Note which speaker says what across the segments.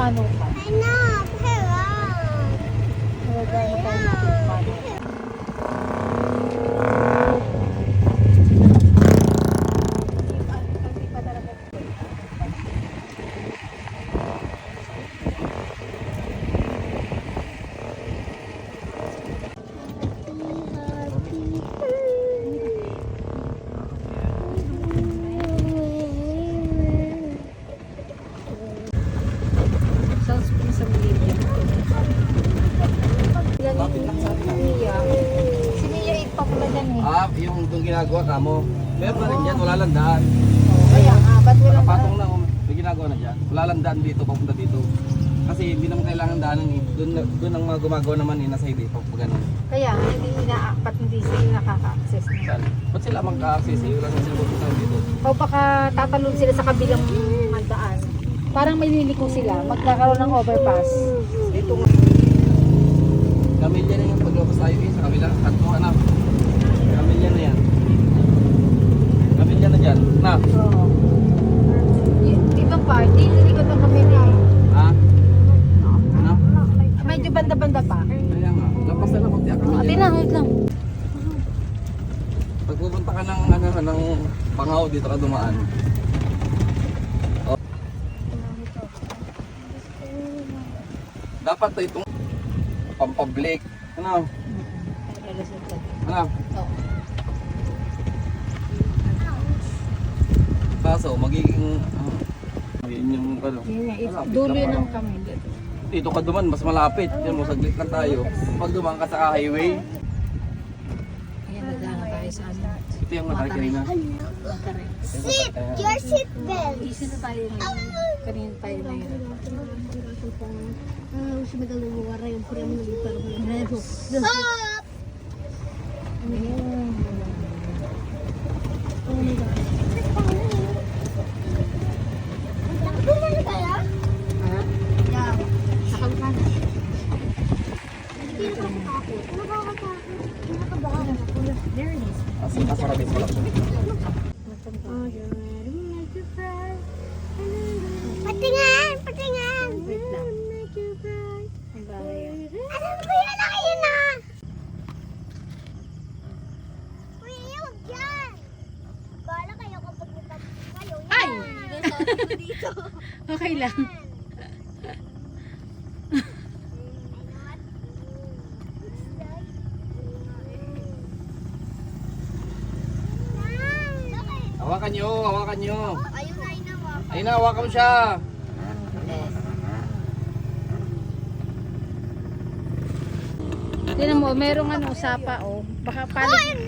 Speaker 1: mano ka.
Speaker 2: I know, pero.
Speaker 1: Nagano tayo ng mano.
Speaker 3: Yung itong ginagawa ka mo. Meron na rin dyan, wala lang daan.
Speaker 1: Kaya nga, ba't walang
Speaker 3: Nakapatong na, may ginagawa na dyan. Wala lang daan dito, papunta dito. Kasi hindi naman kailangan daanan eh. Doon ang mga gumagawa naman eh, nasa hindi, pag ganun.
Speaker 1: Kaya nga, hindi sila nakaka-access na.
Speaker 3: Saan? Ba't sila magka-access eh? Wala na sila pupunta dito.
Speaker 1: O baka tatalon sila sa kabilang daan. Parang may liliko sila, magkakaroon ng overpass.
Speaker 3: Dito nga. Kamilya na yung paglabas tayo eh, sa kabila. Kanto na. Kamilya na yan. Kamilya na dyan. Na.
Speaker 1: Oo. Ibang part, lilikot ang kami na.
Speaker 3: Ha? Ano?
Speaker 1: Medyo banda-banda pa.
Speaker 3: Kaya nga. Lapas na lang konti ang kamilya.
Speaker 1: Ate na, wait lang.
Speaker 3: Pag pupunta ka ng, ng Pangaw, dito ka dumaan. Oh. Dapat to itong pampablik. Ano? Ano? Kaso, magiging yun yung ano. Malapit
Speaker 1: Dulo
Speaker 3: lang
Speaker 1: yun
Speaker 3: pala.
Speaker 1: ng kami.
Speaker 3: Dito ka duman, mas malapit. Yan mo, saglit lang tayo. Pag dumaan ka sa highway,
Speaker 1: Ayan, naghahanap tayo sa ano.
Speaker 3: ito yung matay kanina.
Speaker 2: Sit! Your seat belt!
Speaker 1: Isa na tayo ngayon. Kanina tayo na yun.
Speaker 2: Stop! Bumalik kaya?
Speaker 1: Sa kalupana.
Speaker 2: Hindi nakakatakot. Nakakatakot. Nakakabahan ako.
Speaker 1: There it is.
Speaker 3: Asarabis mo lang.
Speaker 2: Patingan! Patingan!
Speaker 1: Wait lang. Ang bagay yan.
Speaker 2: Ano ba yan? Ayun na! Kuya, huwag yan! Bahala kayo kapag nagtapos kayo.
Speaker 1: Ay!
Speaker 2: Yan! Dito.
Speaker 1: Okay lang.
Speaker 3: Hawakan nyo, hawakan nyo.
Speaker 2: Ayun na, inawa.
Speaker 3: Ayun na, hawakan mo siya.
Speaker 1: Tignan mo, merong ano, sapa o. Baka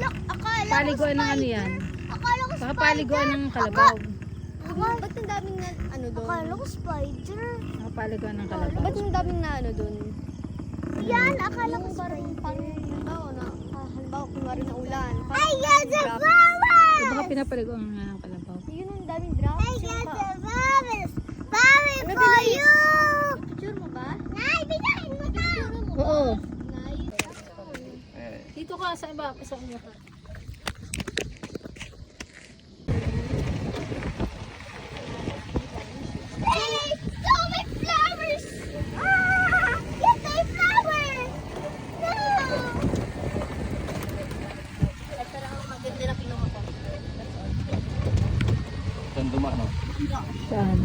Speaker 2: Look! Akala ko
Speaker 1: paliguan ng ano yan.
Speaker 2: Akala ko
Speaker 1: Baka
Speaker 2: spider.
Speaker 1: paliguan ng kalabaw.
Speaker 2: Ba't ang daming na ano doon? Akala ko spider.
Speaker 1: Baka paliguan ng kalabaw.
Speaker 2: Ba't ang daming na ano doon? Yan, akala ko parang halimbawa na halimbawa kunwari na ulan. I got the flowers!
Speaker 1: Baka pinapaliguan nga ng kalabaw.
Speaker 2: Yun ang daming drops. I got the flowers! Flowers for you! Picture mo ba? Nay, binahin mo na!
Speaker 1: Oo.
Speaker 3: Eh,
Speaker 1: Dito ka sa iba, sa inyo ka.
Speaker 2: Hey, so many flowers! Ah! Yes, a flower! No! Ito lang ang maganda na kinuha ko.
Speaker 3: saan dumaan, no?
Speaker 1: Saan?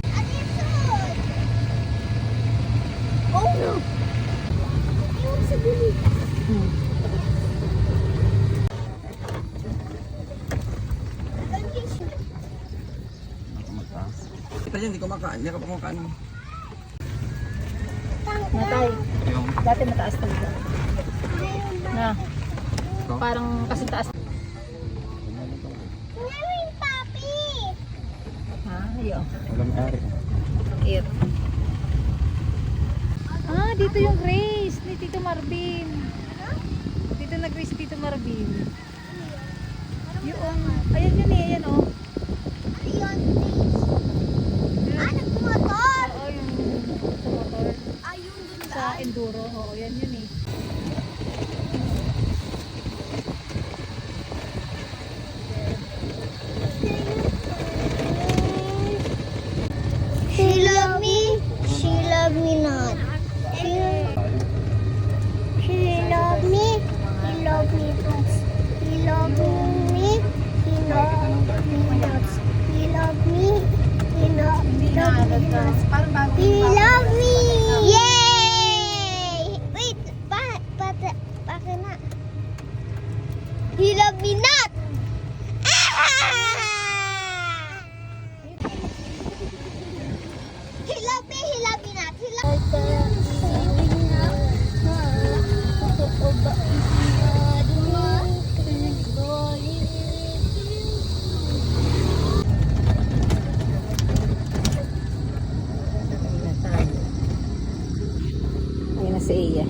Speaker 2: Ano yun? Oh no! Yung sa dulo.
Speaker 3: Kita yan, hindi ko makain. Hindi ka pa kumakain.
Speaker 1: Natay.
Speaker 3: Yung,
Speaker 1: Dati mataas talaga. Na.
Speaker 3: ito.
Speaker 1: Parang kasi taas.
Speaker 2: Ngayon, papi!
Speaker 1: Ha? Ayun.
Speaker 3: Walang ari.
Speaker 1: Here. Ah, dito yung Grace ni Tito Marvin. Dito nag-Grace Tito Marvin. Yung, ayan yun eh, ayan oh.
Speaker 2: Ayun, please. Ah, nagtumotor!
Speaker 1: Oo, yung sa motor.
Speaker 2: Ayun, dun
Speaker 1: Sa enduro, oo, yan yun eh.
Speaker 2: She love me, she
Speaker 1: si Iya.